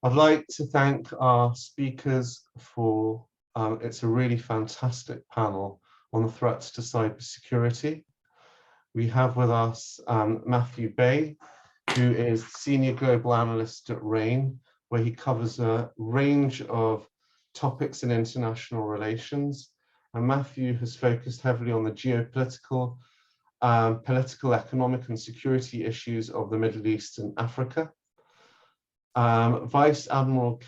I'd like to thank our speakers for, it's a really fantastic panel on the threats to cybersecurity. We have with us Matthew Bay, who is Senior Global Analyst at RANE, where he covers a range of topics in international relations. And Matthew has focused heavily on the geopolitical, political, economic, and security issues of the Middle East and Africa. Vice Admiral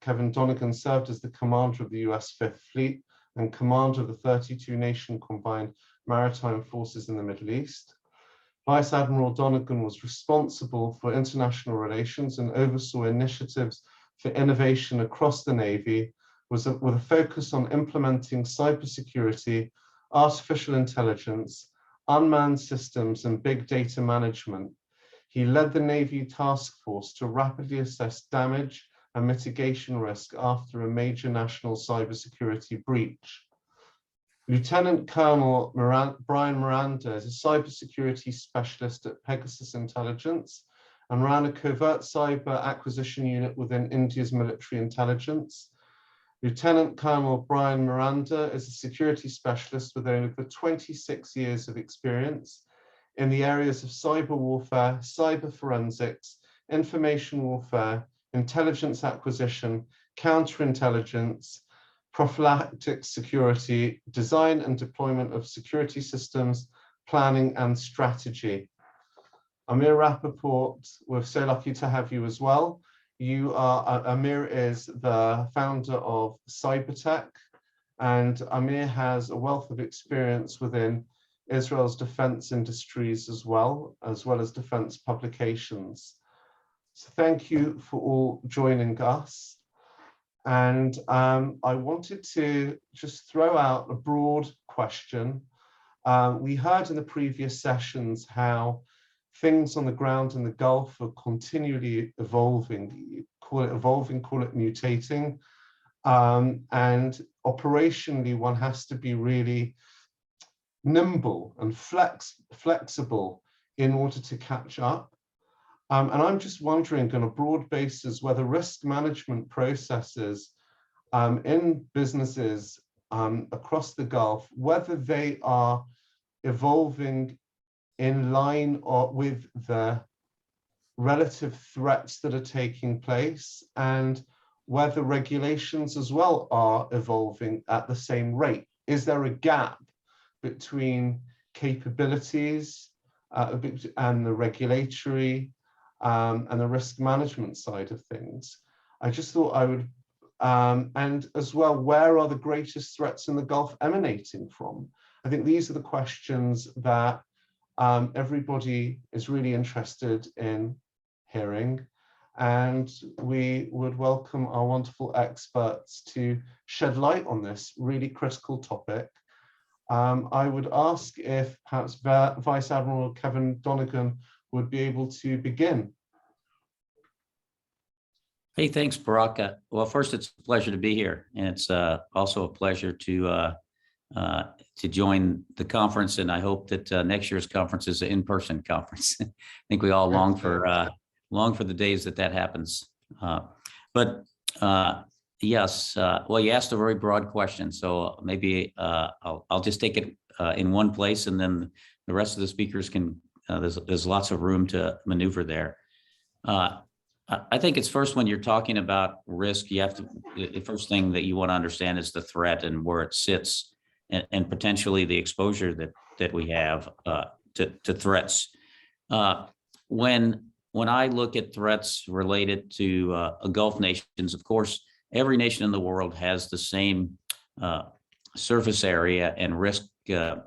Kevin Donegan served as the commander of the US Fifth Fleet and commander of the 32-nation combined maritime forces in the Middle East. Vice Admiral Donegan was responsible for international relations and oversaw initiatives for innovation across the Navy, with a focus on implementing cybersecurity, artificial intelligence, unmanned systems, and big data management. He led the Navy task force to rapidly assess damage and mitigation risk after a major national cybersecurity breach. Lieutenant Colonel Bryan Miranda is a cybersecurity specialist at Pegasus Intelligence and ran a covert cyber acquisition unit within India's military intelligence. Lieutenant Colonel Bryan Miranda is a security specialist with over 26 years of experience in the areas of cyber warfare, cyber forensics, information warfare, intelligence acquisition, counterintelligence, prophylactic security, design and deployment of security systems, planning and strategy. Amir Rapaport, we're so lucky to have you as well. Amir is the founder of Cybertech, and Amir has a wealth of experience within Israel's defense industries as well as defense publications. So thank you for all joining us. And I wanted to just throw out a broad question. We heard in the previous sessions how things on the ground in the Gulf are continually evolving. Call it evolving, call it mutating. And operationally, one has to be really nimble and flexible in order to catch up. And I'm just wondering on a broad basis whether risk management processes in businesses across the Gulf, whether they are evolving in line or with the relative threats that are taking place, and whether regulations as well are evolving at the same rate. Is there a gap between capabilities and the regulatory and the risk management side of things? I just thought I would, and as well, where are the greatest threats in the Gulf emanating from? I think these are the questions that everybody is really interested in hearing, and we would welcome our wonderful experts to shed light on this really critical topic. I would ask if perhaps Vice Admiral Kevin Donegan would be able to begin. Hey, thanks, Baraka. Well, first, it's a pleasure to be here, and it's also a pleasure to join the conference. And I hope that next year's conference is an in-person conference. I think we all long for the days that happens. Yes, well, you asked a very broad question, so maybe I'll just take it in one place, and then the rest of the speakers can. There's lots of room to maneuver there. I think it's first, when you're talking about risk, you have to, the first thing that you want to understand is the threat and where it sits, and potentially the exposure that we have to threats. When I look at threats related to Gulf nations, of course, every nation in the world has the same surface area and risk to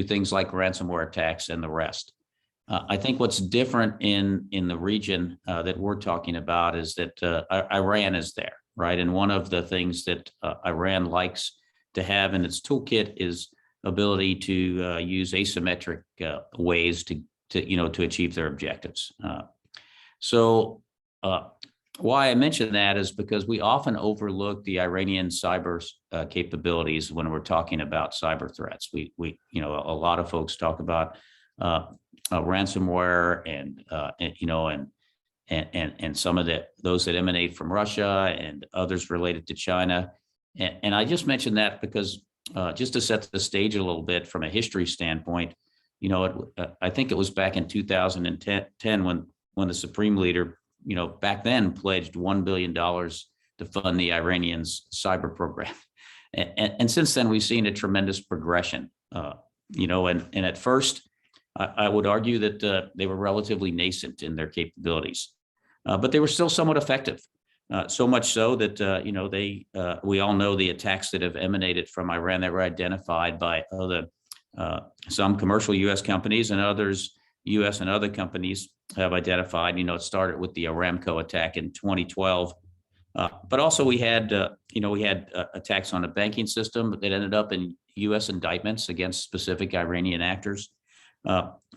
things like ransomware attacks and the rest. I think what's different in the region that we're talking about is that Iran is there, right? And one of the things that Iran likes to have in its toolkit is ability to use asymmetric ways to achieve their objectives. Why I mention that is because we often overlook the Iranian cyber capabilities when we're talking about cyber threats. We a lot of folks talk about ransomware and and some of those that emanate from Russia and others related to China. And I just mentioned that because just to set the stage a little bit from a history standpoint, you know, I think it was back in 2010 when the Supreme Leader, you know, back then pledged $1 billion to fund the Iranians' cyber program. And since then, we've seen a tremendous progression, you know, and at first, I would argue that they were relatively nascent in their capabilities, but they were still somewhat effective. So much so that, you know, we all know the attacks that have emanated from Iran that were identified by some commercial U.S. companies, and others, U.S. and other companies have identified. You know, it started with the Aramco attack in 2012. But also we had, you know, attacks on a banking system that ended up in U.S. indictments against specific Iranian actors.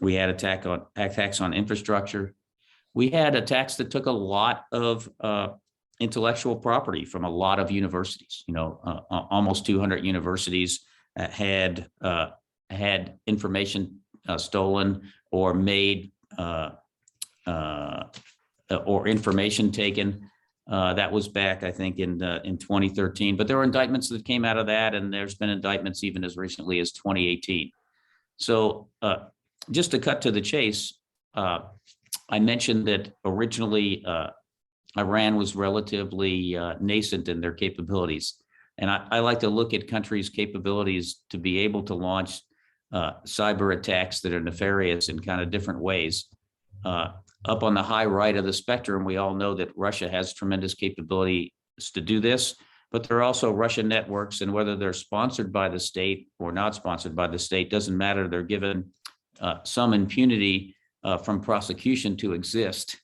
We had attacks on infrastructure. We had attacks that took a lot of intellectual property from a lot of universities. You know, almost 200 universities had information stolen or made or information taken. That was back, I think, in 2013. But there were indictments that came out of that, and there's been indictments even as recently as 2018. So just to cut to the chase, I mentioned that originally Iran was relatively nascent in their capabilities. And I like to look at countries' capabilities to be able to launch cyber attacks that are nefarious in kind of different ways. Up on the high right of the spectrum, we all know that Russia has tremendous capabilities to do this, but there are also Russian networks, and whether they're sponsored by the state or not sponsored by the state doesn't matter. They're given some impunity from prosecution to exist,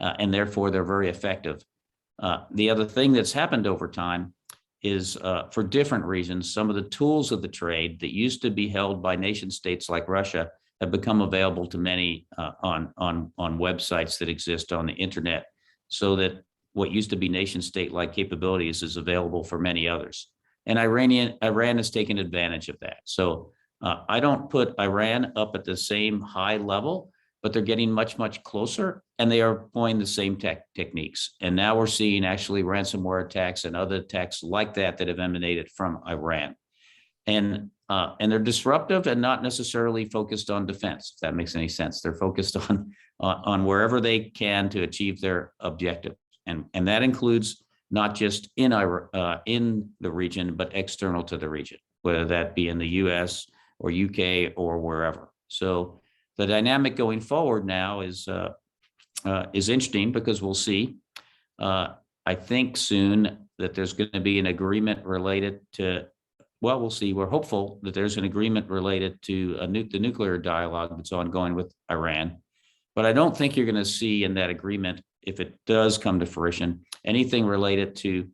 and therefore they're very effective. The other thing that's happened over time is, for different reasons, some of the tools of the trade that used to be held by nation states like Russia have become available to many on websites that exist on the internet, so that what used to be nation state-like capabilities is available for many others. And Iran has taken advantage of that. So I don't put Iran up at the same high level, but they're getting much, much closer, and they are employing the same techniques. And now we're seeing actually ransomware attacks and other attacks like that have emanated from Iran. And they're disruptive and not necessarily focused on defense, if that makes any sense. They're focused on wherever they can to achieve their objective. And that includes not just in the region, but external to the region, whether that be in the US or UK or wherever. So the dynamic going forward now is interesting, because we'll see. I think soon that there's going to be an agreement related to, well, we'll see. We're hopeful that there's an agreement related to the nuclear dialogue that's ongoing with Iran. But I don't think you're going to see in that agreement, if it does come to fruition, anything related to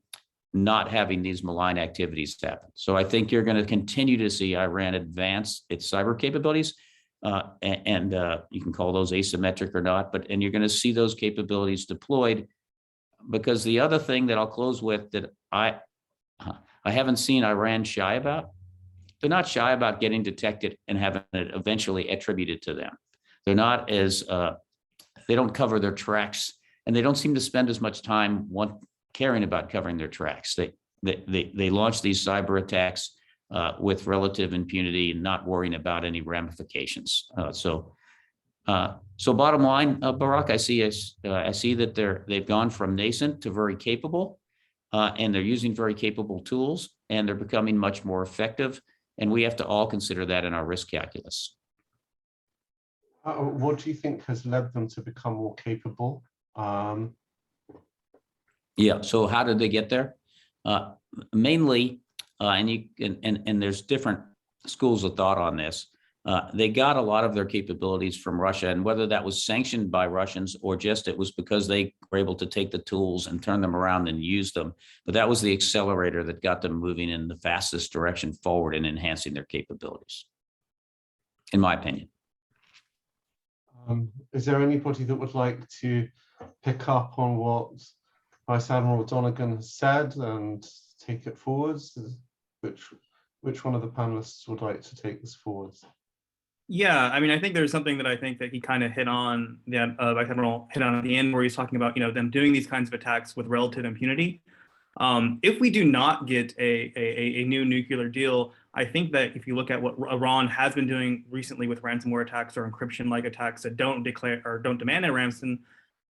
not having these malign activities happen. So I think you're going to continue to see Iran advance its cyber capabilities, and you can call those asymmetric or not, and you're going to see those capabilities deployed. Because the other thing that I'll close with that I haven't seen Iran shy about, they're not shy about getting detected and having it eventually attributed to them. They're not as, they don't cover their tracks, and they don't seem to spend as much time caring about covering their tracks. They launch these cyber attacks with relative impunity and not worrying about any ramifications. So bottom line, Barak, I see that they've gone from nascent to very capable, and they're using very capable tools, and they're becoming much more effective. And we have to all consider that in our risk calculus. What do you think has led them to become more capable? Yeah. So how did they get there? Mainly, and there's different schools of thought on this. They got a lot of their capabilities from Russia, and whether that was sanctioned by Russians or just it was because they were able to take the tools and turn them around and use them. But that was the accelerator that got them moving in the fastest direction forward and enhancing their capabilities, in my opinion. Is there anybody that would like to pick up on what Vice Admiral Donegan has said and take it forwards? Which one of the panelists would like to take this forwards? Yeah, I mean, I think there's something that I think that he kind of hit on, that Admiral hit on at the end, where he's talking about, them doing these kinds of attacks with relative impunity. If we do not get a new nuclear deal, I think that if you look at what Iran has been doing recently with ransomware attacks or encryption-like attacks that don't declare or don't demand a ransom,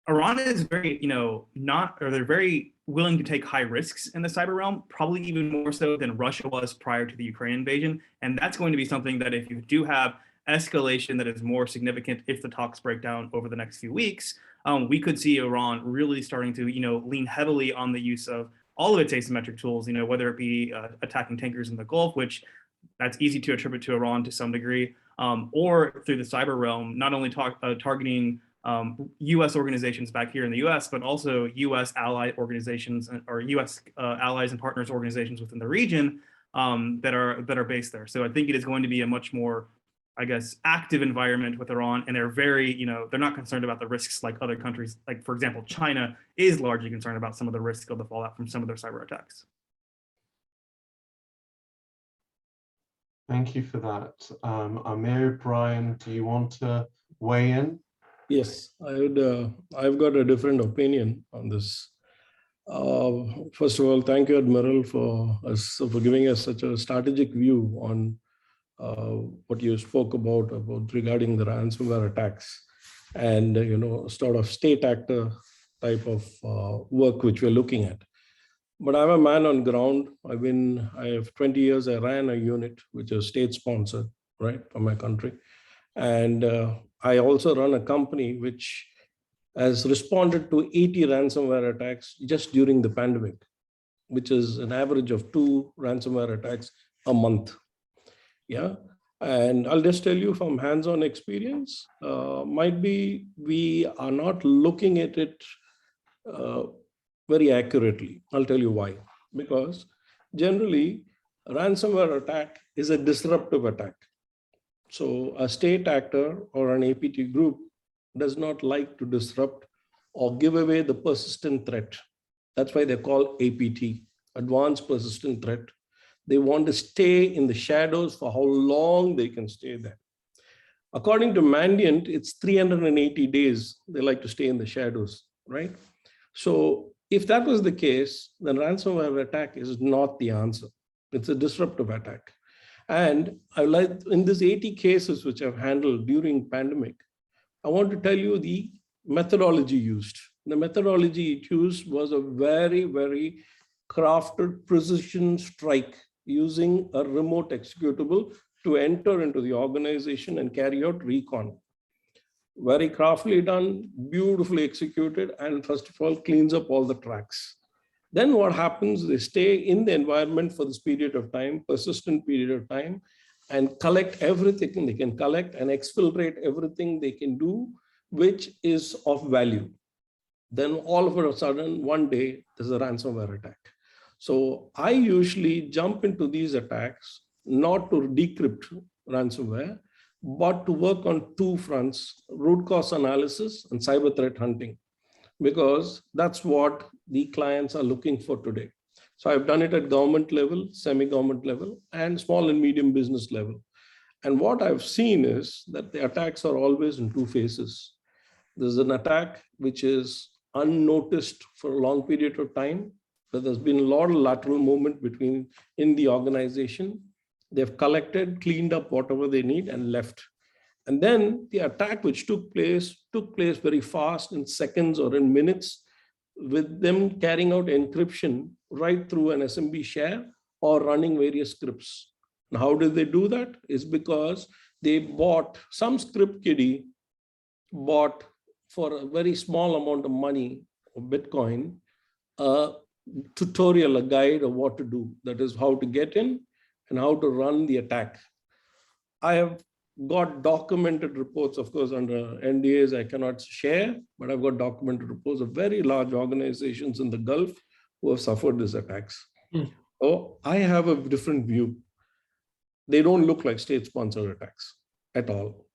Iran is very, they're very willing to take high risks in the cyber realm, probably even more so than Russia was prior to the Ukraine invasion. And that's going to be something that if you do have escalation that is more significant, if the talks break down over the next few weeks, we could see Iran really starting to, lean heavily on the use of all of its asymmetric tools, whether it be attacking tankers in the Gulf, which that's easy to attribute to Iran to some degree, or through the cyber realm, not only targeting U.S. organizations back here in the U.S., but also U.S. ally organizations or U.S. Allies and partners organizations within the region that are based there. So I think it is going to be a much more, I guess, active environment with Iran, and they're very, they're not concerned about the risks like other countries. Like, for example, China is largely concerned about some of the risks of the fallout from some of their cyber attacks. Thank you for that. Amir, Brian, do you want to weigh in? Yes, I would. I've got a different opinion on this. First of all, thank you, Admiral, for giving us such a strategic view on what you spoke about regarding the ransomware attacks and sort of state actor type of work which we're looking at. But I'm a man on ground. I have 20 years. I ran a unit which is state sponsored, right, for my country, and I also run a company which has responded to 80 ransomware attacks just during the pandemic, which is an average of 2 ransomware attacks a month. Yeah. And I'll just tell you from hands-on experience, might be we are not looking at it very accurately. I'll tell you why. Because generally, a ransomware attack is a disruptive attack. So a state actor or an APT group does not like to disrupt or give away the persistent threat. That's why they're called APT, Advanced Persistent Threat. They want to stay in the shadows for how long they can stay there. According to Mandiant, it's 380 days they like to stay in the shadows, right? So if that was the case, then ransomware attack is not the answer. It's a disruptive attack. And I like in these 80 cases which I've handled during pandemic, I want to tell you the methodology used. The methodology it used was a very, very crafted precision strike using a remote executable to enter into the organization and carry out recon. Very craftily done, beautifully executed, and first of all, cleans up all the tracks. Then what happens, they stay in the environment for this period of time, persistent period of time, and collect everything they can collect and exfiltrate everything they can do, which is of value. Then all of a sudden, one day, there's a ransomware attack. So I usually jump into these attacks, not to decrypt ransomware, but to work on 2 fronts, root cause analysis and cyber threat hunting, because that's what the clients are looking for today. So I've done it at government level, semi-government level, and small and medium business level. And what I've seen is that the attacks are always in 2 phases. There's an attack which is unnoticed for a long period of time, but there's been a lot of lateral movement in the organization. They've collected, cleaned up whatever they need and left. And then the attack which took place very fast in seconds or in minutes, with them carrying out encryption right through an SMB share or running various scripts. And how did they do that? It's because they bought, some script kiddie bought for a very small amount of money or Bitcoin, a tutorial, a guide of what to do. That is how to get in and how to run the attack. I have got documented reports, of course, under NDAs I cannot share, but I've got documented reports of very large organizations in the Gulf who have suffered these attacks. So I have a different view. They don't look like state-sponsored attacks at all.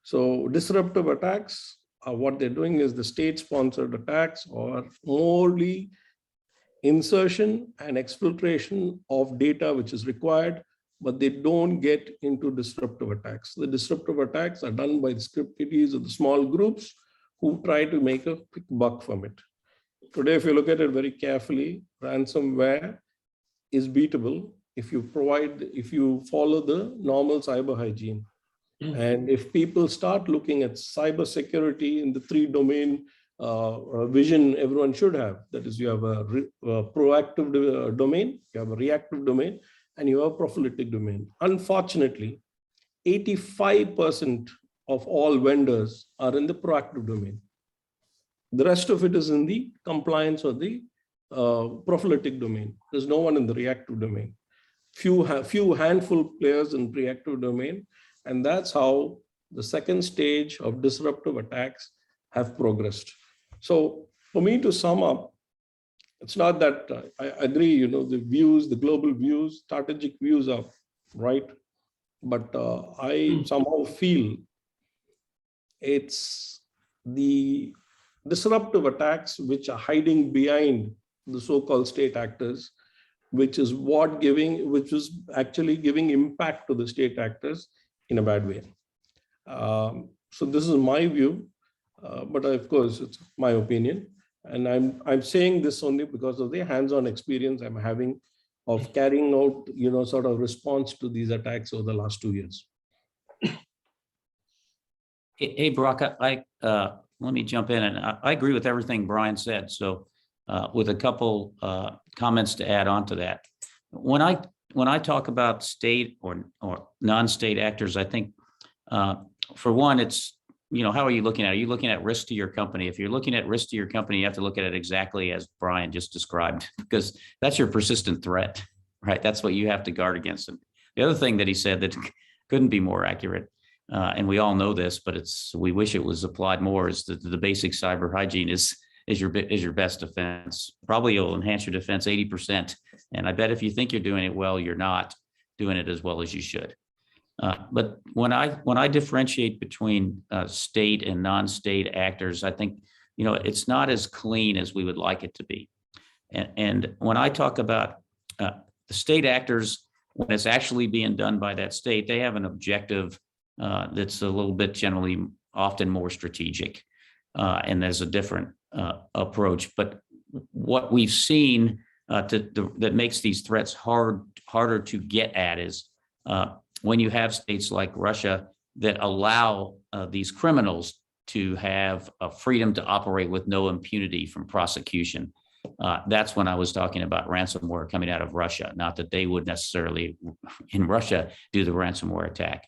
So disruptive attacks, what they're doing is the state-sponsored attacks or morely insertion and exfiltration of data which is required but they don't get into disruptive attacks. The disruptive attacks are done by the script kiddies or the small groups who try to make a quick buck from it. Today, if you look at it very carefully, ransomware is beatable if you follow the normal cyber hygiene. And if people start looking at cybersecurity in the 3-domain vision everyone should have, that is, you have a proactive domain, you have a reactive domain, and you have a prophylactic domain. Unfortunately, 85% of all vendors are in the proactive domain. The rest of it is in the compliance or the prophylactic domain. There's no one in the reactive domain. Few handful players in reactive domain, and that's how the second stage of disruptive attacks have progressed. So for me to sum up, it's not that I agree, the views, the global views, strategic views are right, but I somehow feel it's the disruptive attacks which are hiding behind the so-called state actors, which is actually giving impact to the state actors in a bad way. So this is my view, but of course it's my opinion, and I'm saying this only because of the hands-on experience I'm having of carrying out, sort of response to these attacks over the last 2 years. Hey, Brock, let me jump in, and I agree with everything Brian said. So with a couple comments to add on to that. When I talk about state or non-state actors, I think for one, it's, how are you looking at it? Are you looking at risk to your company? If you're looking at risk to your company, you have to look at it exactly as Brian just described, because that's your persistent threat, right? That's what you have to guard against. And the other thing that he said that couldn't be more accurate, and we all know this, but we wish it was applied more, is that the basic cyber hygiene is your best defense. Probably it'll enhance your defense 80%. And I bet if you think you're doing it well, you're not doing it as well as you should. But when I differentiate between state and non-state actors, I think, it's not as clean as we would like it to be. And when I talk about the state actors, when it's actually being done by that state, they have an objective that's a little bit generally often more strategic, and there's a different approach. But what we've seen that makes these threats harder to get at is when you have states like Russia that allow these criminals to have a freedom to operate with no impunity from prosecution. That's when I was talking about ransomware coming out of Russia, not that they would necessarily in Russia do the ransomware attack.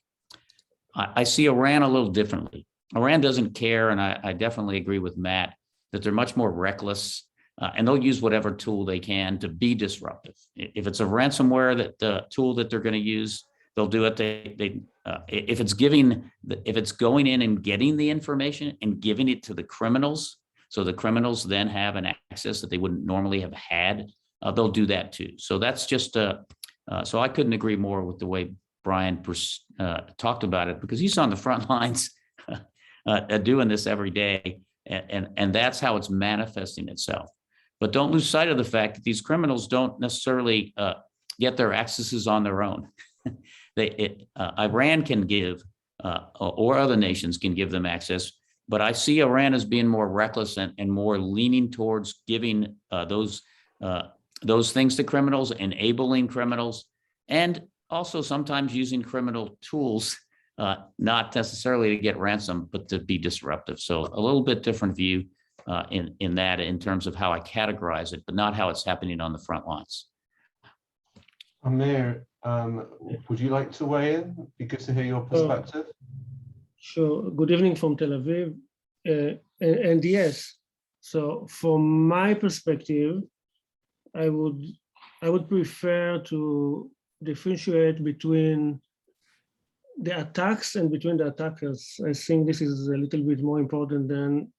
I see Iran a little differently. Iran doesn't care, and I definitely agree with Matt that they're much more reckless, and they'll use whatever tool they can to be disruptive. If it's a ransomware tool that they're going to use, they'll do it. If it's going in and getting the information and giving it to the criminals, so the criminals then have an access that they wouldn't normally have had, they'll do that too. So that's just so I couldn't agree more with the way Brian talked about it, because he's on the front lines doing this every day, and that's how it's manifesting itself. But don't lose sight of the fact that these criminals don't necessarily get their accesses on their own. Iran can give, or other nations can give them access, but I see Iran as being more reckless and more leaning towards giving those things to criminals, enabling criminals, and also sometimes using criminal tools, not necessarily to get ransom, but to be disruptive. So a little bit different view in that, in terms of how I categorize it, but not how it's happening on the front lines. Amir, would you like to weigh in? It'd be good to hear your perspective. Sure. Good evening from Tel Aviv. And yes, so from my perspective, I would prefer to differentiate between the attacks and between the attackers. I think this is a little bit more important than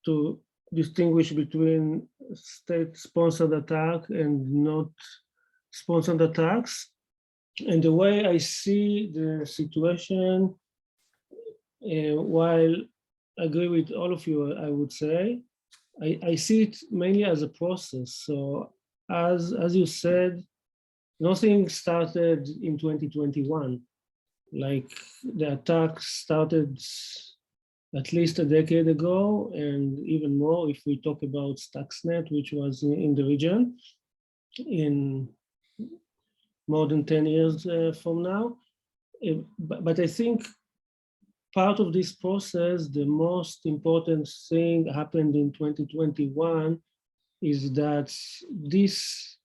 to distinguish between state-sponsored attack and not sponsored attacks. And the way I see the situation, while I agree with all of you, I would say, I see it mainly as a process. So as you said, nothing started in 2021. Like the attack started at least a decade ago, and even more if we talk about Stuxnet, which was in the region in more than 10 years from now. But I think part of this process, the most important thing happened in 2021 is that this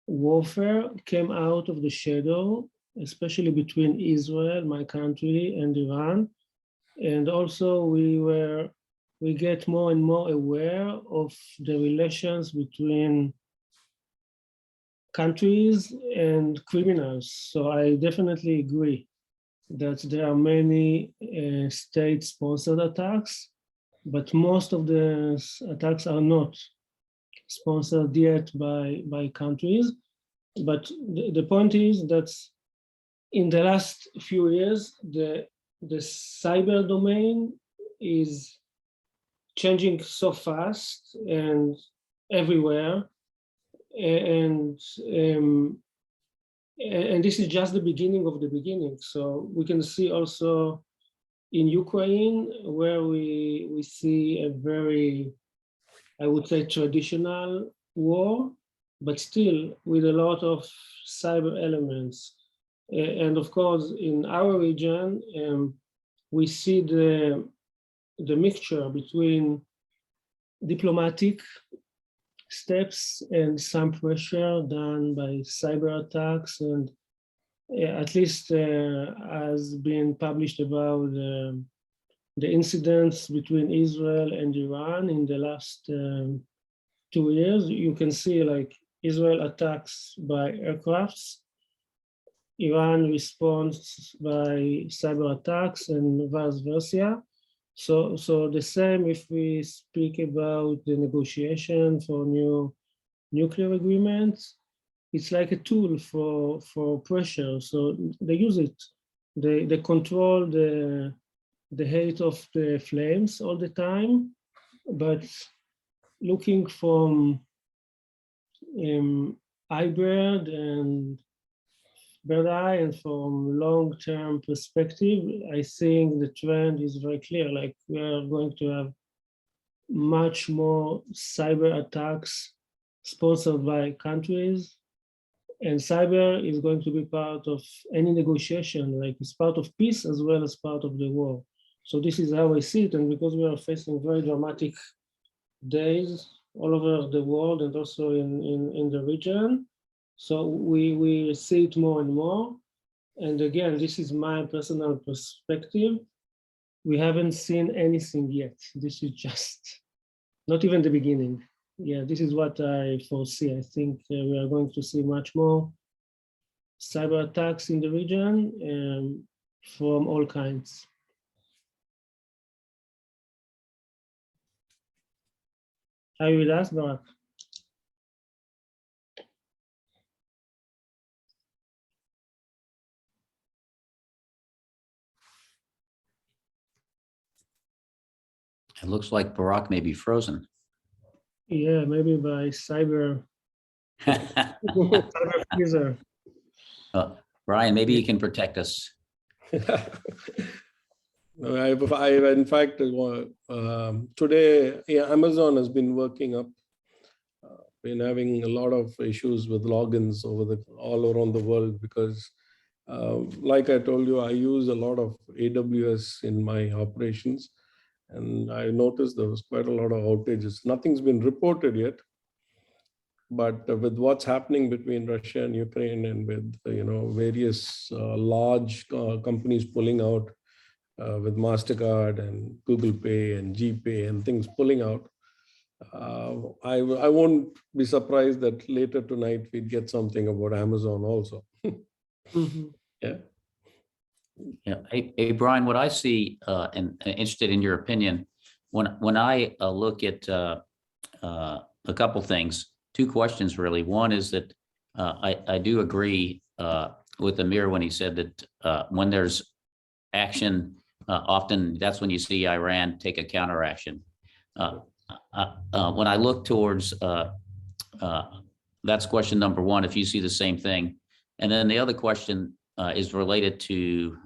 warfare came out of the shadow, especially between Israel, my country, and Iran. And also we get more and more aware of the relations between countries and criminals. So I definitely agree that there are many state-sponsored attacks, but most of the attacks are not sponsored yet by countries. But the point is that in the last few years, the cyber domain is changing so fast and everywhere. And this is just the beginning of the beginning. So we can see also in Ukraine, where we see a very, I would say, traditional war, but still with a lot of cyber elements. And of course, in our region, we see the mixture between diplomatic steps and some pressure done by cyber attacks, and at least has been published about the incidents between Israel and Iran in the last 2 years. You can see like Israel attacks by aircrafts, Iran responds by cyber attacks, and vice versa. So the same if we speak about the negotiation for new nuclear agreements, it's like a tool for pressure. So they use it. They control the height of the flames all the time, but looking from hybrid and bird eye and from long-term perspective, I think the trend is very clear. Like we are going to have much more cyber attacks sponsored by countries, and cyber is going to be part of any negotiation, like it's part of peace as well as part of the war. So this is how I see it, and because we are facing very dramatic days all over the world and also in the region, so we see it more and more. And again, this is my personal perspective. We haven't seen anything yet. This is just not even the beginning. Yeah, this is what I foresee. I think we are going to see much more cyber attacks in the region from all kinds. Are you with us, Barak? It looks like Barak may be frozen. Yeah, maybe by cyber freezer. Brian, maybe you can protect us. I've in fact, today, Amazon has been working up, been having a lot of issues with logins all around the world because, like I told you, I use a lot of AWS in my operations. And I noticed there was quite a lot of outages. Nothing's been reported yet, but with what's happening between Russia and Ukraine, and with various large companies pulling out, with MasterCard and Google Pay and GPay and things pulling out, I won't be surprised that later tonight we'd get something about Amazon also. Mm-hmm. Yeah. Yeah. Hey, Brian, what I see, and interested in your opinion, when I look at a couple things, two questions really. One is that I do agree with Amir when he said that when there's action, often that's when you see Iran take a counteraction. When I look towards that's question number one, if you see the same thing. And then the other question is related to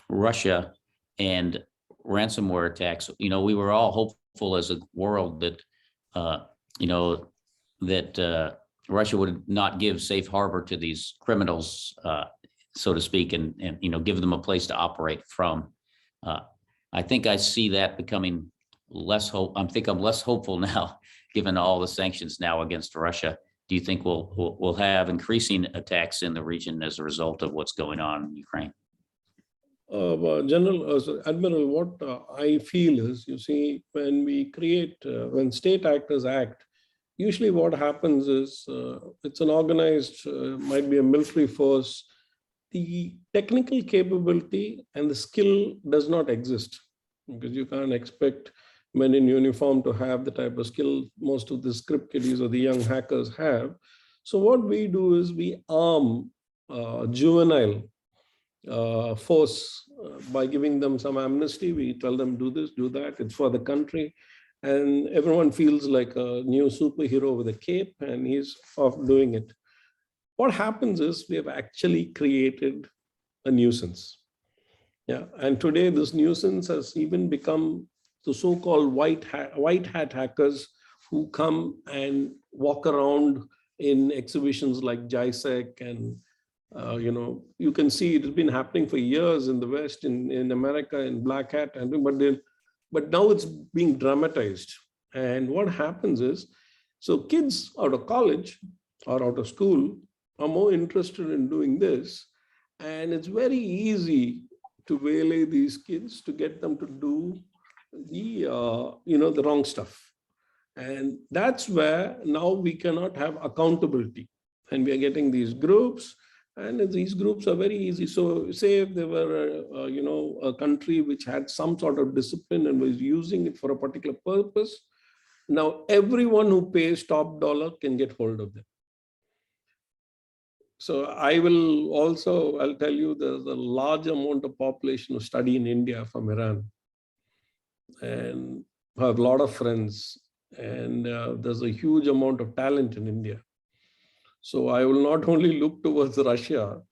Russia and ransomware attacks. You know, we were all hopeful as a world that, you know, that Russia would not give safe harbor to these criminals, so to speak, and you know, give them a place to operate from. I think I see that becoming less hope. I'm less hopeful now, given all the sanctions now against Russia. Do you think we'll have increasing attacks in the region as a result of what's going on in Ukraine? Admiral, what I feel is, you see, when we create, when state actors act, usually what happens is it's an organized, might be a military force. The technical capability and the skill does not exist, because you can't expect men in uniform to have the type of skill most of the script kiddies or the young hackers have. So what we do is we arm juvenile force by giving them some amnesty. We tell them, do this, do that, it's for the country. And everyone feels like a new superhero with a cape, and he's off doing it. What happens is we have actually created a nuisance. Yeah, and today this nuisance has even become the so-called white hat hackers who come and walk around in exhibitions like JISEC, and you know, you can see it has been happening for years in the West, in America, in Black Hat, but now it's being dramatized. And what happens is, so kids out of college or out of school are more interested in doing this, and it's very easy to waylay these kids to get them to do the the wrong stuff. And that's where now we cannot have accountability, and we are getting these groups, and these groups are very easy. So say if there were a country which had some sort of discipline and was using it for a particular purpose, now everyone who pays top dollar can get hold of them. So I'll tell you, there's a large amount of population of study in India from Iran, and I have a lot of friends, and there's a huge amount of talent in India. So I will not only look towards Russia.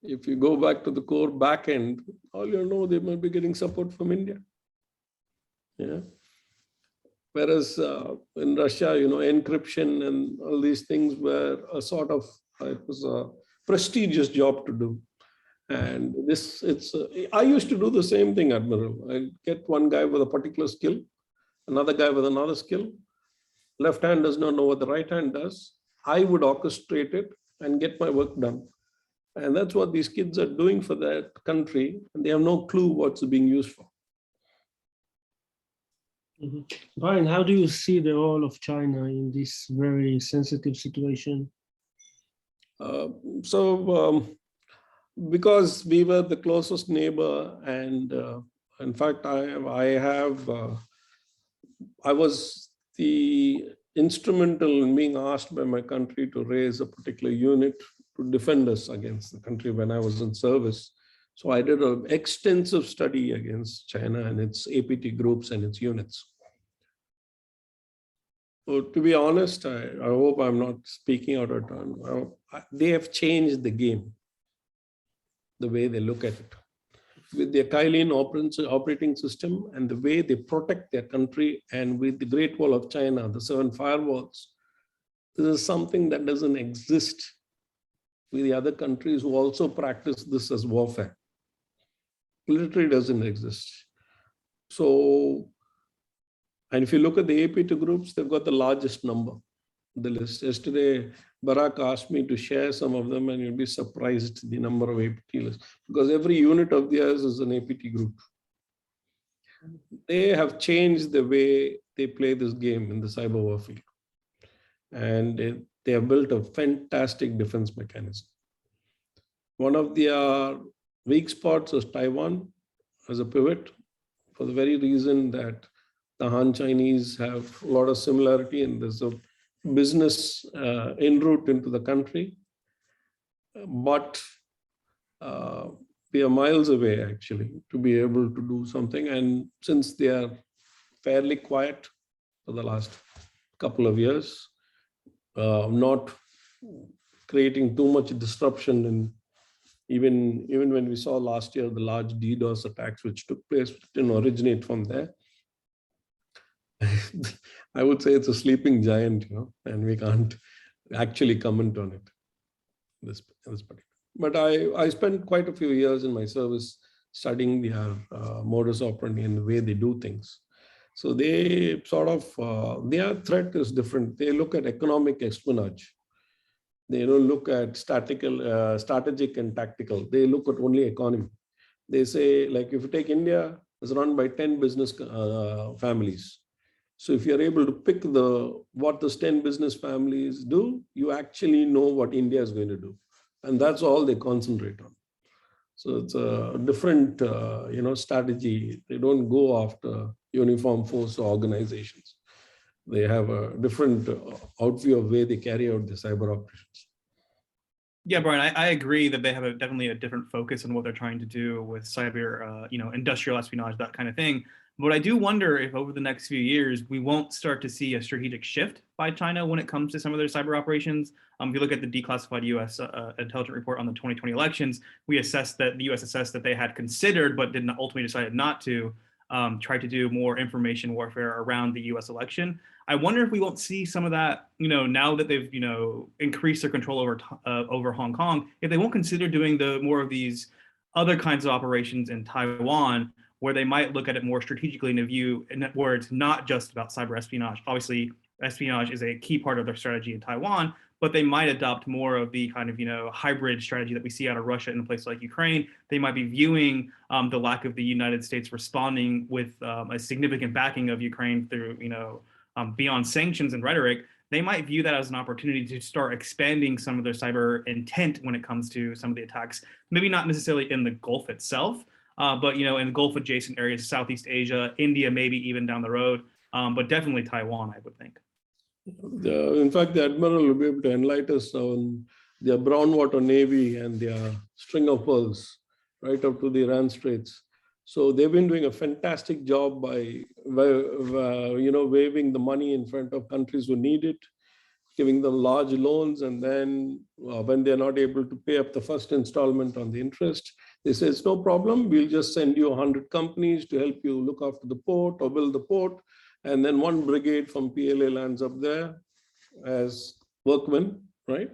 If you go back to the core backend, all you know, they might be getting support from India. Yeah. Whereas in Russia, encryption and all these things were a sort of, it was a prestigious job to do. And I used to do the same thing, Admiral. I get one guy with a particular skill, another guy with another skill. Left hand does not know what the right hand does. I would orchestrate it and get my work done. And that's what these kids are doing for that country, and they have no clue what's being used for. Mm-hmm. Brian, how do you see the role of China in this very sensitive situation? Because we were the closest neighbor, and in fact, I was the instrumental in being asked by my country to raise a particular unit to defend us against the country when I was in service. So I did an extensive study against China and its APT groups and its units. So to be honest, I hope I'm not speaking out of turn. They have changed the game, the way they look at it. With their Kylin operating system and the way they protect their country, and with the Great Wall of China, the 7 firewalls, this is something that doesn't exist with the other countries who also practice this as warfare. Literally doesn't exist. So, and if you look at the APT groups, they've got the largest number, the list. Yesterday, Barak asked me to share some of them, and you'll be surprised the number of APT lists, because every unit of theirs is an APT group. They have changed the way they play this game in the cyber warfare. And they have built a fantastic defense mechanism. One of their weak spots is Taiwan as a pivot, for the very reason that the Han Chinese have a lot of similarity, and there's a business en route into the country. But we are miles away, actually, to be able to do something. And since they are fairly quiet for the last couple of years, not creating too much disruption. And even when we saw last year, the large DDoS attacks which took place didn't originate from there. I would say it's a sleeping giant, and we can't actually comment on it. This particular. But I spent quite a few years in my service studying their modus operandi and the way they do things. So they sort of, their threat is different. They look at economic espionage. They don't look at strategic and tactical. They look at only economy. They say, like, if you take India, it's run by 10 business families. So if you're able to pick what those 10 business families do, you actually know what India is going to do. And that's all they concentrate on. So it's a different, strategy. They don't go after uniform force organizations. They have a different outview of way they carry out the cyber operations. Yeah, Brian, I agree that they have definitely a different focus on what they're trying to do with cyber, industrial espionage, that kind of thing. But I do wonder if over the next few years, we won't start to see a strategic shift by China when it comes to some of their cyber operations. If you look at the declassified U.S. Intelligence report on the 2020 elections, the U.S. assessed that they had considered, but didn't ultimately decided not to, try to do more information warfare around the U.S. election. I wonder if we won't see some of that, now that they've, increased their control over Hong Kong, if they won't consider doing more of these other kinds of operations in Taiwan, where they might look at it more strategically in a view, where it's not just about cyber espionage. Obviously, espionage is a key part of their strategy in Taiwan, but they might adopt more of the kind of, hybrid strategy that we see out of Russia in a place like Ukraine. They might be viewing the lack of the United States responding with a significant backing of Ukraine through, beyond sanctions and rhetoric. They might view that as an opportunity to start expanding some of their cyber intent when it comes to some of the attacks, maybe not necessarily in the Gulf itself, but in Gulf adjacent areas, Southeast Asia, India, maybe even down the road, but definitely Taiwan, I would think. In fact, the Admiral will be able to enlighten us on their brown water navy and their string of pearls right up to the Iran Straits. So they've been doing a fantastic job by waving the money in front of countries who need it, giving them large loans, and then when they're not able to pay up the first installment on the interest, they say, it's no problem, we'll just send you 100 companies to help you look after the port or build the port. And then one brigade from PLA lands up there as workmen, right?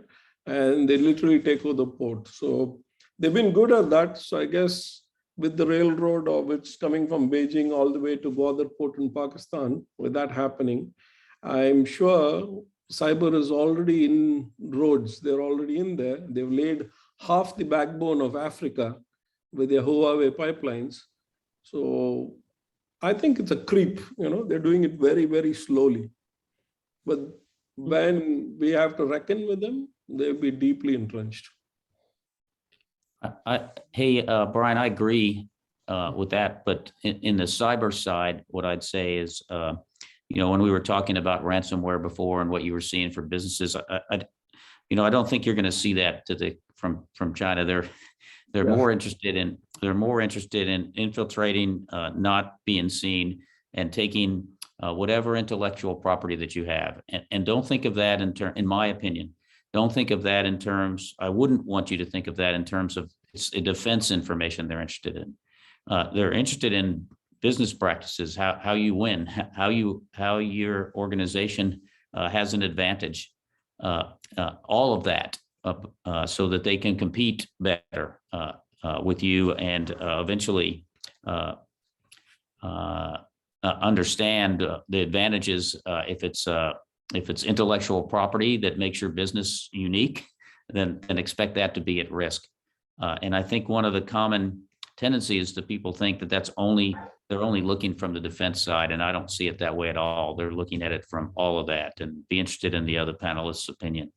And they literally take over the port. So they've been good at that. So I guess with the railroad, or which coming from Beijing all the way to Gwadar port in Pakistan, with that happening, I'm sure cyber is already in roads. They're already in there. They've laid half the backbone of Africa with their Huawei pipelines. So I think it's a creep, they're doing it very, very slowly. But when we have to reckon with them, they'll be deeply entrenched. Hey, Brian, I agree with that. But in the cyber side, what I'd say is, when we were talking about ransomware before and what you were seeing for businesses, I don't think you're going to see that from China. They're more interested in infiltrating, not being seen, and taking whatever intellectual property that you have. And don't think of that in my opinion, don't think of that in terms, I wouldn't want you to think of that in terms of it's a defense information they're interested in. They're interested in business practices, how you win, how your organization has an advantage, all of that. So that they can compete better with you and eventually understand the advantages. If it's intellectual property that makes your business unique, then expect that to be at risk. And I think one of the common tendencies is that people think that they're only looking from the defense side, and I don't see it that way at all. They're looking at it from all of that, and be interested in the other panelists' opinion.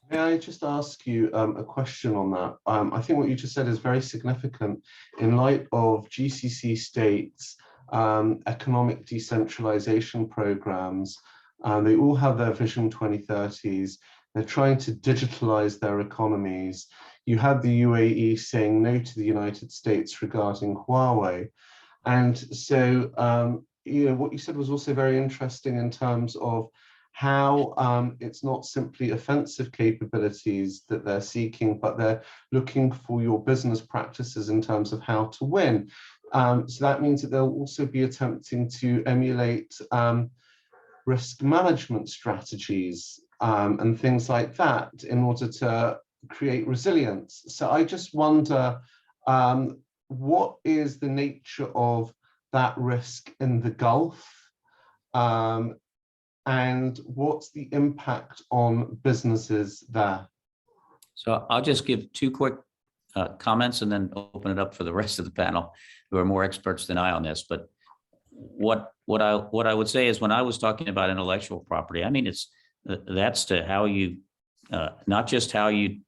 May I just ask you a question on that? I think what you just said is very significant in light of GCC states' economic decentralization programs. They all have their Vision 2030s. They're trying to digitalize their economies. You had the UAE saying no to the United States regarding Huawei. And so, what you said was also very interesting in terms of how it's not simply offensive capabilities that they're seeking, but they're looking for your business practices in terms of how to win. So that means that they'll also be attempting to emulate risk management strategies and things like that in order to create resilience. So I just wonder, what is the nature of that risk in the Gulf? And what's the impact on businesses there? So I'll just give two quick comments and then open it up for the rest of the panel who are more experts than I on this. But what I would say is, when I was talking about intellectual property, I mean, that's to how you not just how you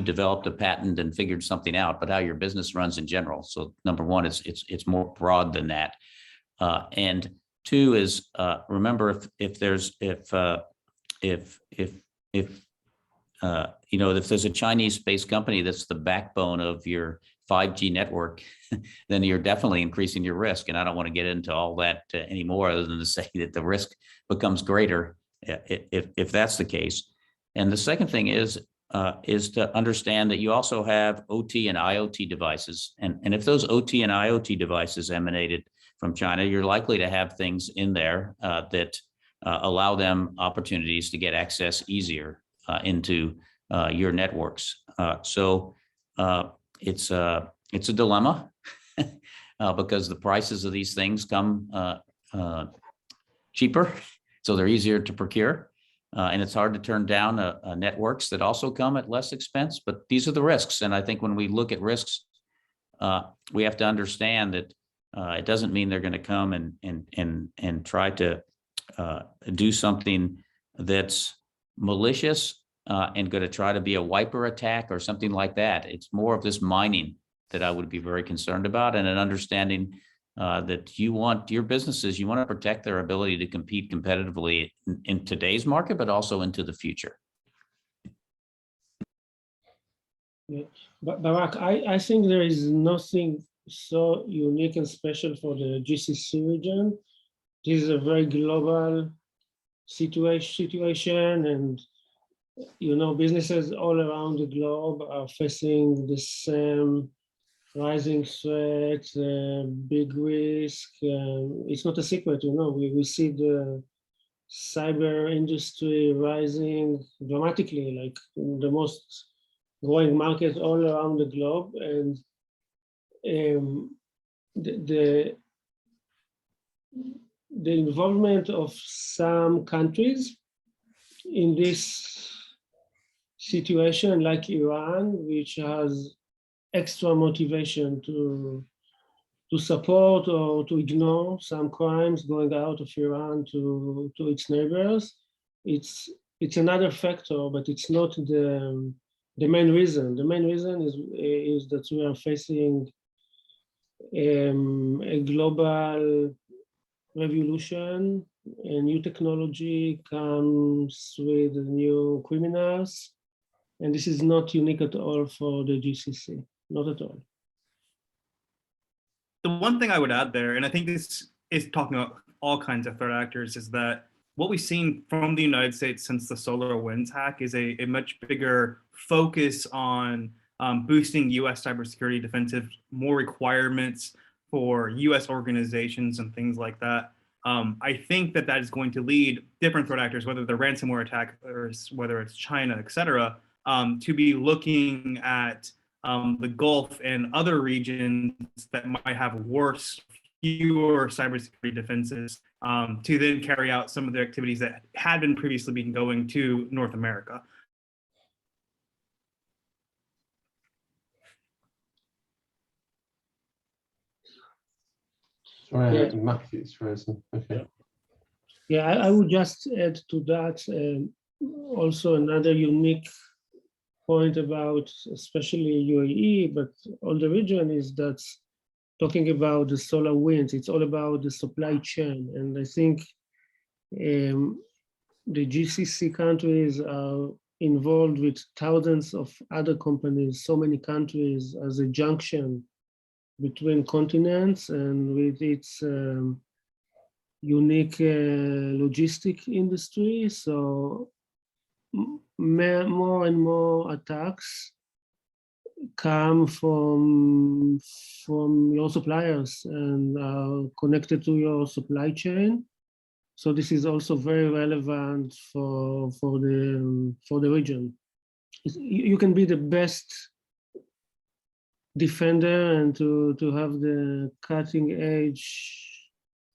developed a patent and figured something out, but how your business runs in general. So number one, it's more broad than that. And two is, remember, if there's a Chinese-based company that's the backbone of your 5G network, then you're definitely increasing your risk. And I don't want to get into all that anymore, other than to say that the risk becomes greater if that's the case. And the second thing is to understand that you also have OT and IoT devices. And if those OT and IoT devices emanated from China, you're likely to have things in there that allow them opportunities to get access easier into your networks. So it's a dilemma because the prices of these things come cheaper, so they're easier to procure. And it's hard to turn down networks that also come at less expense, but these are the risks. And I think when we look at risks, we have to understand that it doesn't mean they're going to come and try to do something that's malicious and going to try to be a wiper attack or something like that. It's more of this mining that I would be very concerned about, and an understanding that you want your businesses, you want to protect their ability to compete competitively in today's market, but also into the future. Yeah. But Barak, I think there is nothing so unique and special for the GCC region. This is a very global situation, and businesses all around the globe are facing the same rising threats, big risk. It's not a secret, we see the cyber industry rising dramatically, like in the most growing markets all around the globe. And the involvement of some countries in this situation, like Iran, which has extra motivation to support or to ignore some crimes going out of Iran to its neighbors. It's another factor, but it's not the main reason. The main reason is that we are facing a global revolution. A new technology comes with new criminals, and this is not unique at all for the GCC, not at all. The one thing I would add there, and I think this is talking about all kinds of threat actors, is that what we've seen from the United States since the SolarWinds hack is a much bigger focus on boosting US cybersecurity defensive, more requirements for US organizations and things like that. I think that is going to lead different threat actors, whether they're ransomware attackers, whether it's China, et cetera, to be looking at the Gulf and other regions that might have fewer cybersecurity defenses to then carry out some of the activities that had been previously been going to North America. Sorry, Matthew's frozen. Okay. Yeah, I would just add to that also another unique point about especially UAE, but all the region, is that talking about the SolarWinds, it's all about the supply chain. And I think the GCC countries are involved with thousands of other companies, so many countries, as a junction between continents, and with its unique logistic industry. So more and more attacks come from your suppliers and are connected to your supply chain. So this is also very relevant for the region. You can be the best defender and to have the cutting edge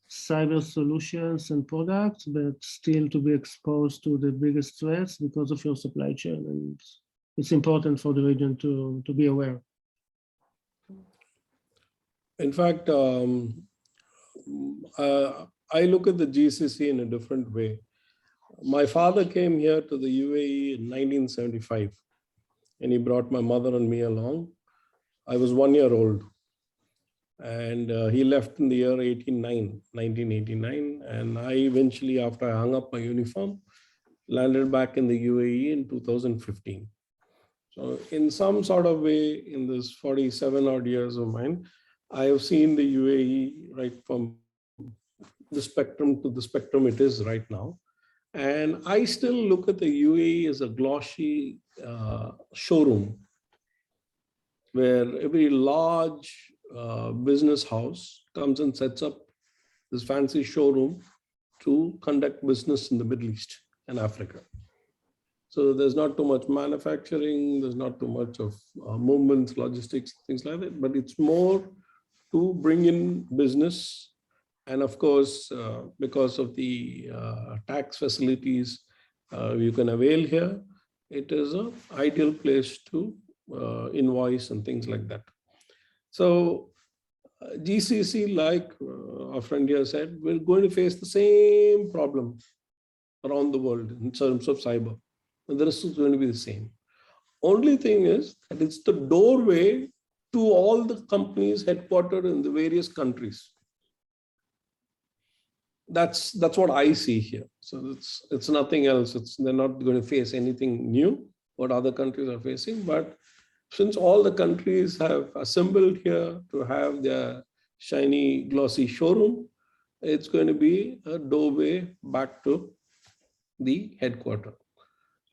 cyber solutions and products, but still to be exposed to the biggest threats because of your supply chain. And it's important for the region to be aware. In fact, I look at the GCC in a different way. My father came here to the UAE in 1975, and he brought my mother and me along. I was 1 year old, and he left in the year 1989, and I eventually, after I hung up my uniform, landed back in the UAE in 2015. So in some sort of way, in this 47 odd years of mine, I have seen the UAE right from the spectrum to the spectrum it is right now. And I still look at the UAE as a glossy showroom where every large business house comes and sets up this fancy showroom to conduct business in the Middle East and Africa. So there's not too much manufacturing, there's not too much of movements, logistics, things like that, but it's more to bring in business. And of course, because of the tax facilities you can avail here, it is an ideal place to invoice and things like that. So GCC, like our friend here said, we're going to face the same problem around the world in terms of cyber. And the rest is going to be the same. Only thing is that it's the doorway to all the companies headquartered in the various countries. That's what I see here. So it's nothing else. They're not going to face anything new, what other countries are facing. But since all the countries have assembled here to have their shiny, glossy showroom, it's going to be a doorway back to the headquarters.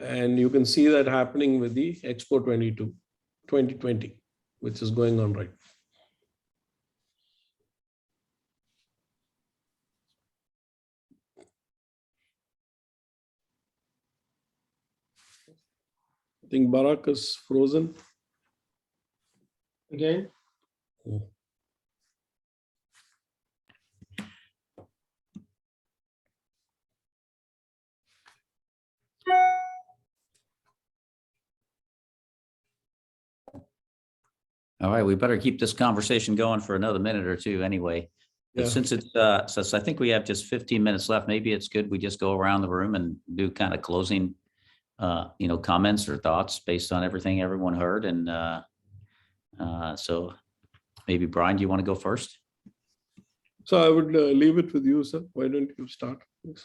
And you can see that happening with the Expo 2020, which is going on right now. I think Barak is frozen. Again? Oh. All right, we better keep this conversation going for another minute or two anyway. But Yeah. since since I think we have just 15 minutes left, maybe it's good we just go around the room and do kind of closing, comments or thoughts based on everything everyone heard. And so maybe Brian, do you want to go first? So I would leave it with you, sir. Why don't you start, please?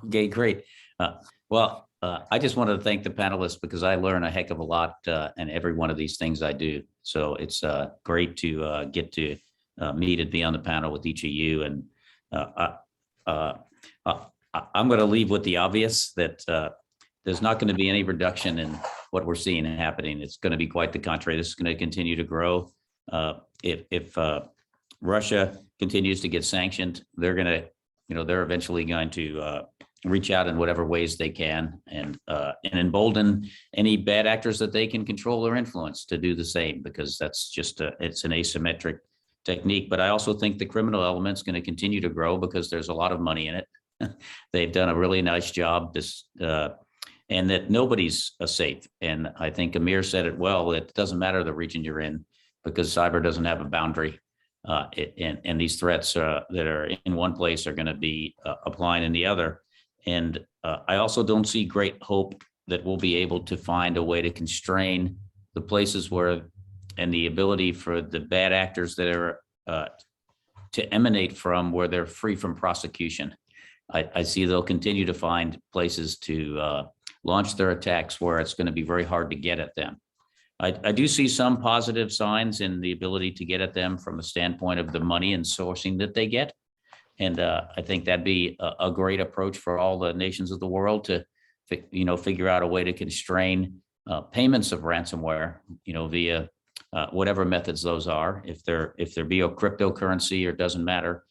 Okay, great. I just wanted to thank the panelists because I learn a heck of a lot in every one of these things I do. So it's great to get to meet and be on the panel with each of you. And I'm going to leave with the obvious that there's not going to be any reduction in what we're seeing happening. It's going to be quite the contrary. This is going to continue to grow. If Russia continues to get sanctioned, they're going to, they're eventually going to reach out in whatever ways they can and embolden any bad actors that they can control their influence to do the same, because that's just it's an asymmetric technique. But I also think the criminal element's going to continue to grow because there's a lot of money in it. They've done a really nice job, and that nobody's safe. And I think Amir said it well, it doesn't matter the region you're in because cyber doesn't have a boundary. And these threats that are in one place are going to be applying in the other. And I also don't see great hope that we'll be able to find a way to constrain the places where, and the ability for the bad actors that are to emanate from where they're free from prosecution. I see they'll continue to find places to launch their attacks where it's going to be very hard to get at them. I do see some positive signs in the ability to get at them from a standpoint of the money and sourcing that they get. And I think that'd be a great approach for all the nations of the world to, figure out a way to constrain payments of ransomware, via whatever methods those are. If they're via cryptocurrency, or it doesn't matter,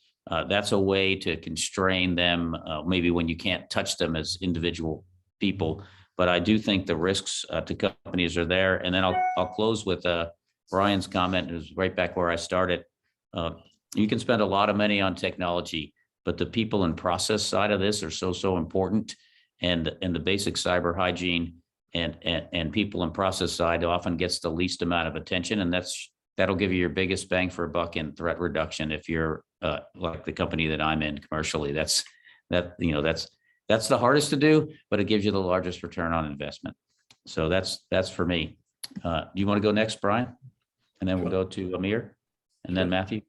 that's a way to constrain them. Maybe when you can't touch them as individual people, but I do think the risks to companies are there. And then I'll close with Brian's comment. It was right back where I started. You can spend a lot of money on technology, but the people and process side of this are so important. And the basic cyber hygiene and people and process side often gets the least amount of attention. And that'll give you your biggest bang for a buck in threat reduction. If you're like the company that I'm in commercially, that's the hardest to do, but it gives you the largest return on investment. So that's for me. Do you want to go next, Brian? And then we'll go to Amir and then Matthew.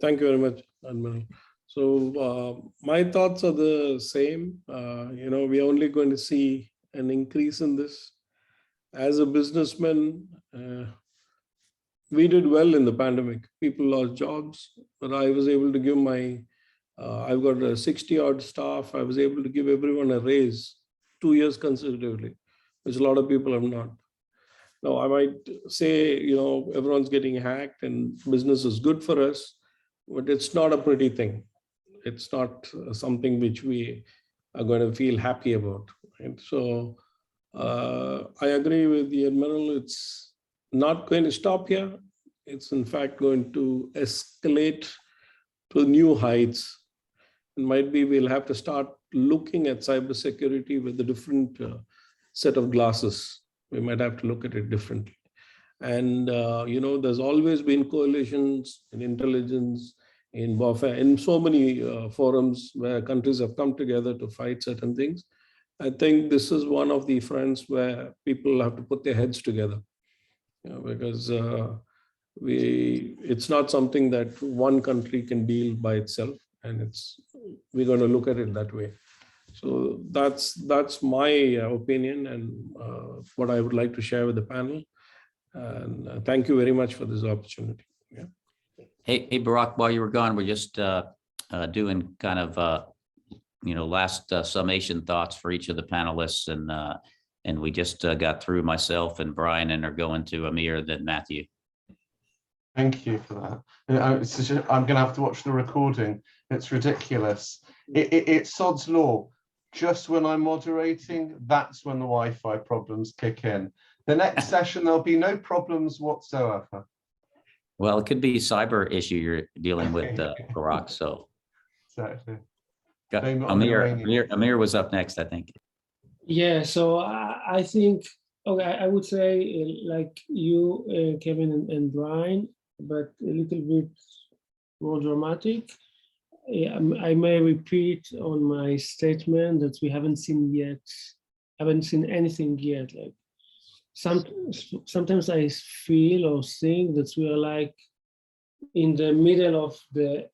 Thank you very much, Admiral. So my thoughts are the same. We are only going to see an increase in this. As a businessman, we did well in the pandemic. People lost jobs, but I was able to give I've got a 60-odd staff. I was able to give everyone a raise 2 years consecutively, which a lot of people have not. Now, I might say, everyone's getting hacked and business is good for us, but it's not a pretty thing. It's not something which we are going to feel happy about. Right? So I agree with the Admiral. It's not going to stop here. It's in fact going to escalate to new heights. And might be we'll have to start looking at cybersecurity with a different set of glasses. We might have to look at it differently. And, there's always been coalitions in intelligence, in warfare, in so many forums where countries have come together to fight certain things. I think this is one of the fronts where people have to put their heads together, because it's not something that one country can deal by itself, and we're going to look at it that way. So that's my opinion and what I would like to share with the panel. And thank you very much for this opportunity. Yeah. Hey, Barak, while you were gone, we're just doing kind of last summation thoughts for each of the panelists, and we just got through myself and Brian, and are going to Amir, then Matthew. Thank you for that. I'm going to have to watch the recording. It's ridiculous. It's sod's law. Just when I'm moderating, that's when the Wi-Fi problems kick in. The next session, there'll be no problems whatsoever. Well, it could be a cyber issue you're dealing with, Barak. So, exactly. Amir was up next, I think. Yeah, so I think, okay, I would say like you, Kevin and Brian, but a little bit more dramatic. I may repeat on my statement that we haven't seen anything yet. Like sometimes I feel or think that we are like in the middle of the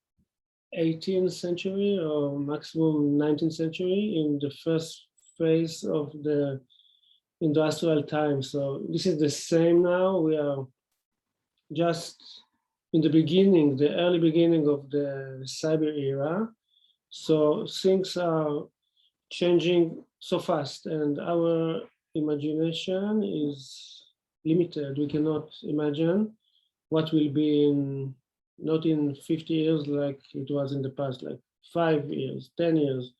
18th century or maximum 19th century, in the first phase of the industrial time. So this is the same now. We are just in the beginning, the early beginning of the cyber era. So things are changing so fast, and our imagination is limited. We cannot imagine what will be not in 50 years like it was in the past, like 5 years, 10 years.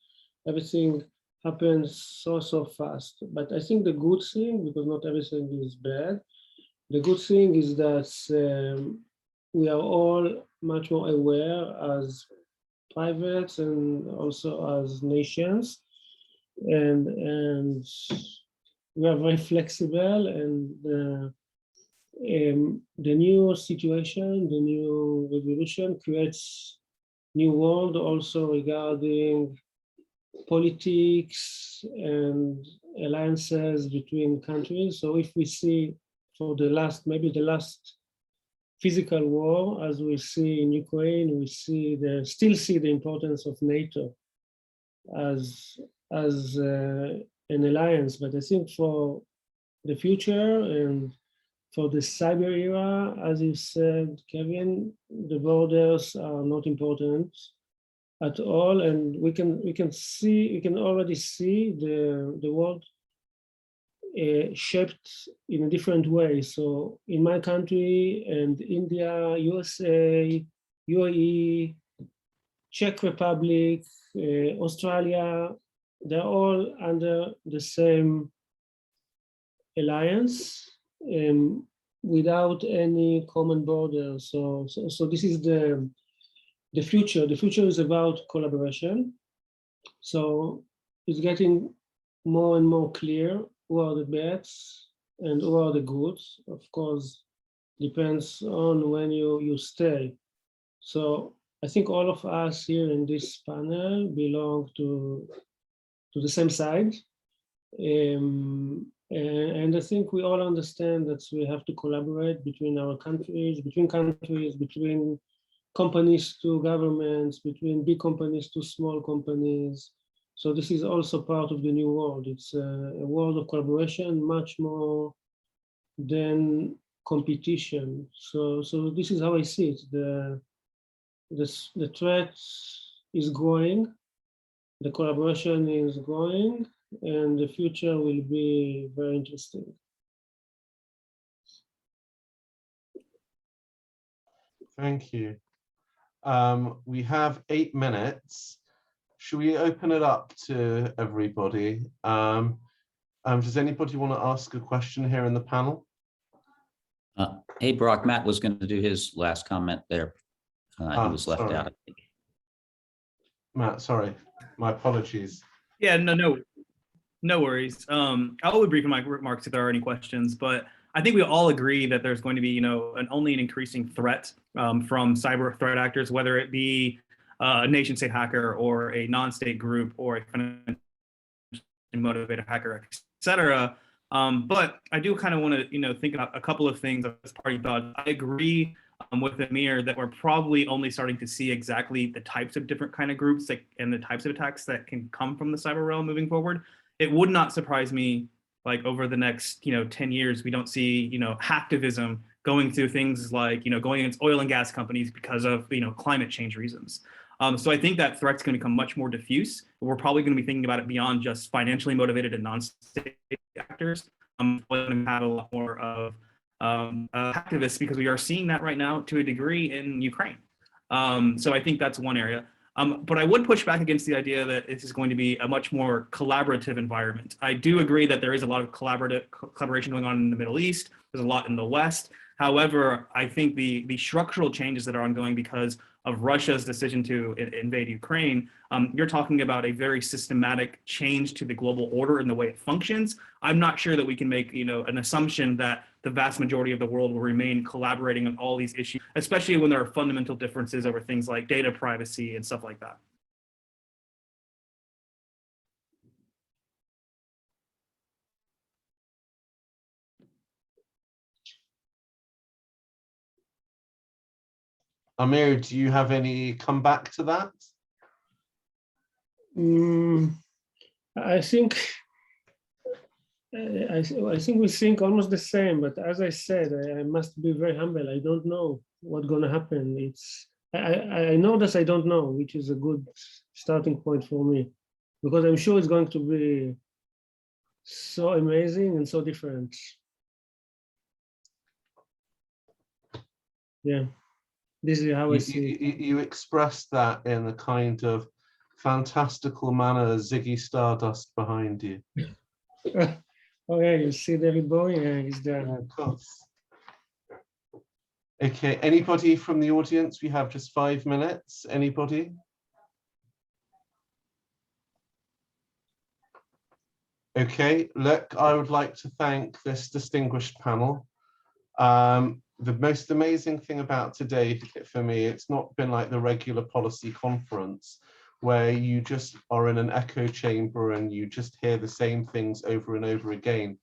Everything happens so fast. But I think the good thing, because not everything is bad, the good thing is that we are all much more aware as privates and also as nations, and we are very flexible, and the new situation, the new revolution creates new world also regarding politics and alliances between countries. So if we see for maybe the last physical war, as we see in Ukraine, we still see the importance of NATO as an alliance. But I think for the future and for the cyber era, as you said, Kevin, the borders are not important at all, and we can already see the world shaped in a different way. So in my country and India, USA, UAE, Czech Republic, Australia, they're all under the same alliance without any common border. So this is the future. The future is about collaboration. So it's getting more and more clear who are the bads and who are the goods. Of course, depends on when you stay. So I think all of us here in this panel belong to the same side. And I think we all understand that we have to collaborate between our countries, between companies to governments, between big companies to small companies. So this is also part of the new world. It's a world of collaboration, much more than competition. So this is how I see it. The threat is growing, the collaboration is growing, and the future will be very interesting. Thank you. We have 8 minutes. Should we open it up to everybody? Does anybody want to ask a question here in the panel? Hey, Brock, Matt was going to do his last comment there. He was left sorry. out, I think. Matt, sorry, my apologies. Yeah, no worries. I will be brief in my remarks if there are any questions, but I think we all agree that there's going to be, only an increasing threat from cyber threat actors, whether it be a nation state hacker or a non-state group or a financially motivated hacker, et cetera. But I do kind of want to, think about a couple of things as party thought. I agree with Amir that we're probably only starting to see exactly the types of different kind of groups and the types of attacks that can come from the cyber realm moving forward. It would not surprise me, like over the next, 10 years, we don't see, hacktivism going through things like, going against oil and gas companies because of, climate change reasons. So I think that threat's going to become much more diffuse. We're probably going to be thinking about it beyond just financially motivated and non-state actors. We're going to have a lot more of activists because we are seeing that right now to a degree in Ukraine. So I think that's one area. But I would push back against the idea that this is going to be a much more collaborative environment. I do agree that there is a lot of collaboration going on in the Middle East. There's a lot in the West. However, I think the structural changes that are ongoing because of Russia's decision to invade Ukraine, you're talking about a very systematic change to the global order and the way it functions. I'm not sure that we can make, an assumption that the vast majority of the world will remain collaborating on all these issues, especially when there are fundamental differences over things like data privacy and stuff like that. Amir, do you have any comeback to that? I think we think almost the same, but as I said, I must be very humble. I don't know what's going to happen. I know that I don't know, which is a good starting point for me, because I'm sure it's going to be so amazing and so different. Yeah. This is how I see it. You expressed that in a kind of fantastical manner, Ziggy Stardust behind you. Oh yeah, you see David Bowie? Yeah, he's there. Yeah, of course. Okay, anybody from the audience? We have just 5 minutes. Anybody? Okay, look, I would like to thank this distinguished panel. The most amazing thing about today for me, it's not been like the regular policy conference where you just are in an echo chamber and you just hear the same things over and over again.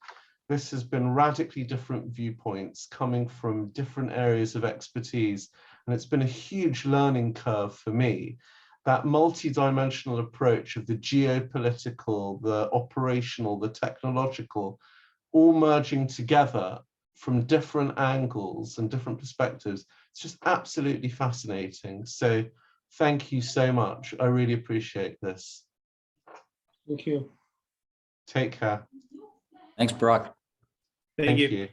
This has been radically different viewpoints coming from different areas of expertise. And it's been a huge learning curve for me. That multi-dimensional approach of the geopolitical, the operational, the technological, all merging together from different angles and different perspectives. It's just absolutely fascinating. So thank you so much. I really appreciate this. Thank you. Take care. Thanks, Brock. Thank you. you.